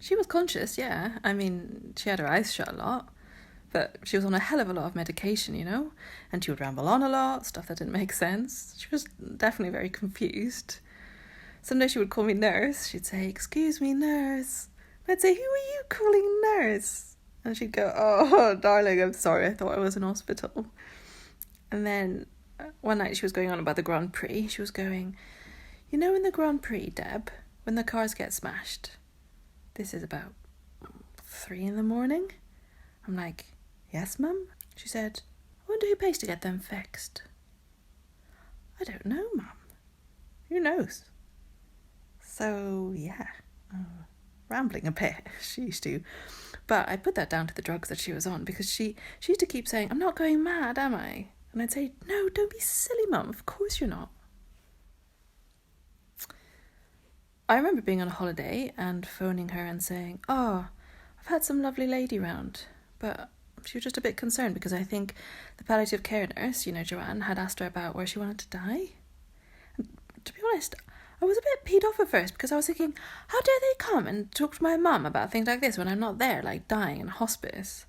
She was conscious, yeah. I mean, she had her eyes shut a lot, but she was on a hell of a lot of medication, you know? And she would ramble on a lot, stuff that didn't make sense. She was definitely very confused. Some days she would call me nurse. She'd say, "Excuse me, nurse." I'd say, "Who are you calling nurse?" And she'd go, "Oh, darling, I'm sorry. I thought I was in hospital." And then one night she was going on about the Grand Prix. She was going, "You know in the Grand Prix, Deb, when the cars get smashed, this is about 3 a.m. I'm like, "Yes, Mum?" She said, "I wonder who pays to get them fixed." "I don't know, Mum. Who knows?" So, yeah, rambling a bit, she used to. But I put that down to the drugs that she was on, because she used to keep saying, "I'm not going mad, am I?" And I'd say, "No, don't be silly, Mum. Of course you're not." I remember being on a holiday and phoning her and saying, "Oh, I've had some lovely lady round." But she was just a bit concerned because I think the palliative care nurse, Joanne, had asked her about where she wanted to die. And to be honest, I was a bit peed off at first because I was thinking, how dare they come and talk to my mum about things like this when I'm not there, like dying in hospice?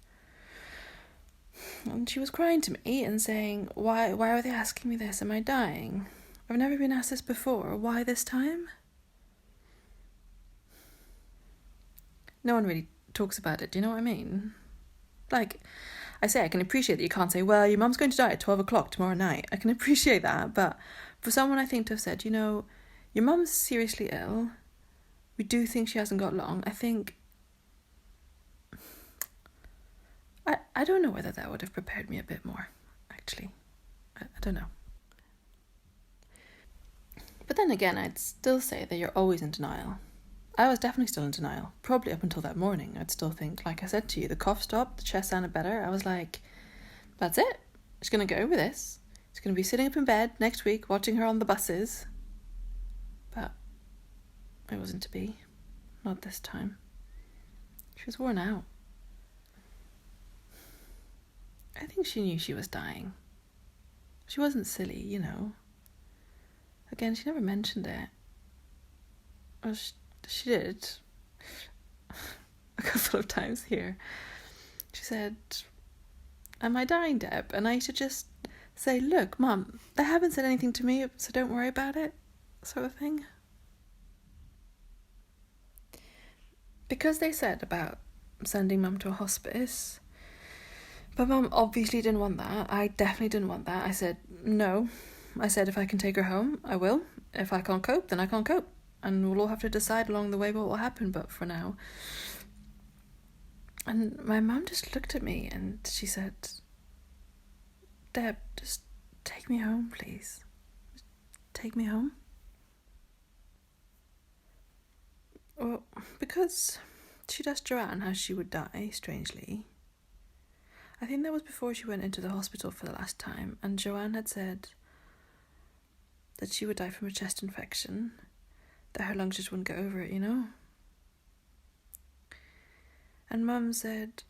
And she was crying to me and saying, why are they asking me this? Am I dying? I've never been asked this before. Why this time? No one really talks about it, do you know what I mean? Like, I say I can appreciate that you can't say, "Well, your mum's going to die at 12 o'clock tomorrow night." I can appreciate that, but for someone I think to have said, your mum's seriously ill, we do think she hasn't got long, I think... I don't know whether that would have prepared me a bit more, actually. I don't know. But then again, I'd still say that you're always in denial. I was definitely still in denial, probably up until that morning. I'd still think, like I said to you, the cough stopped, the chest sounded better. I was like, that's it. She's going to go over this. She's going to be sitting up in bed next week watching her on the buses. But it wasn't to be. Not this time. She was worn out. I think she knew she was dying. She wasn't silly, Again, she never mentioned it. Or she did. A couple of times here. She said, "Am I dying, Deb?" And I should just say, "Look, Mum, they haven't said anything to me, so don't worry about it," sort of thing. Because they said about sending Mum to a hospice, but Mum obviously didn't want that. I definitely didn't want that. I said, no. I said, if I can take her home, I will. If I can't cope, then I can't cope. And we'll all have to decide along the way what will happen, but for now. And my mum just looked at me and she said, "Deb, just take me home, please. Just take me home." Well, because she'd asked Joanne how she would die, strangely. I think that was before she went into the hospital for the last time, and Joanne had said that she would die from a chest infection, that her lungs just wouldn't get over it, And Mum said,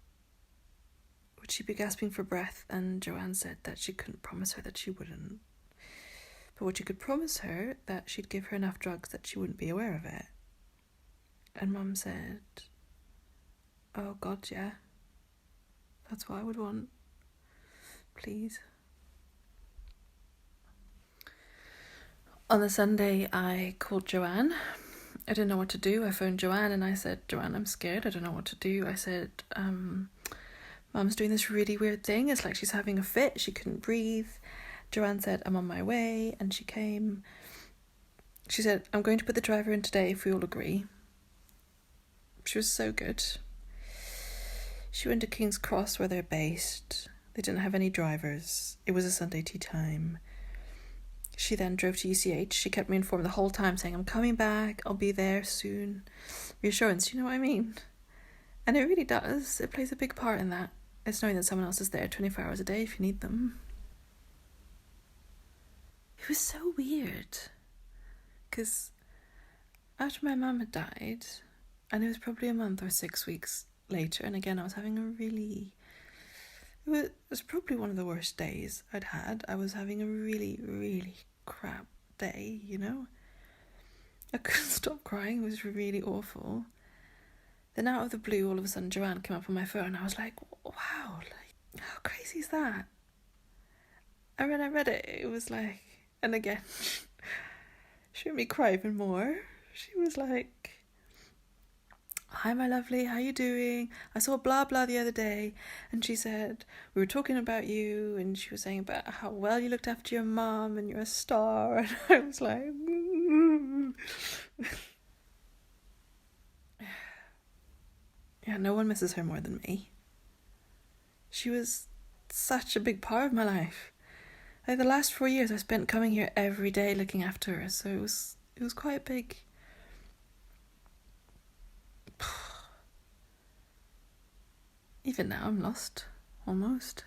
would she be gasping for breath? And Joanne said that she couldn't promise her that she wouldn't. But what she could promise her, that she'd give her enough drugs that she wouldn't be aware of it. And Mum said, "Oh God, yeah. That's what I would want. Please." On the Sunday, I called Joanne. I didn't know what to do. I phoned Joanne and I said, "Joanne, I'm scared. I don't know what to do." I said, "Mum's doing this really weird thing. It's like she's having a fit. She couldn't breathe." Joanne said, "I'm on my way." And she came. She said, "I'm going to put the driver in today if we all agree." She was so good. She went to King's Cross where they're based. They didn't have any drivers. It was a Sunday tea time. She then drove to UCH. She kept me informed the whole time, saying, "I'm coming back. I'll be there soon." Reassurance, you know what I mean? And it really does. It plays a big part in that. It's knowing that someone else is there 24 hours a day if you need them. It was so weird. Because after my mum had died, and it was probably a month or 6 weeks later, and again I was having it was probably one of the worst days I'd had. I was having a really, really crap day, I couldn't stop crying. It was really awful. Then out of the blue, all of a sudden, Joanne came up on my phone, and I was like, wow, like, how crazy is that? And when I read it, it was like, and again, she made me cry even more. She was like, hi, my lovely, how you doing? I saw blah blah the other day, and she said, we were talking about you, and she was saying about how well you looked after your mum, and you're a star, and I was like, yeah, no one misses her more than me. She was such a big part of my life. Like the last 4 years I spent coming here every day looking after her, so it was quite big. Even now I'm lost, almost.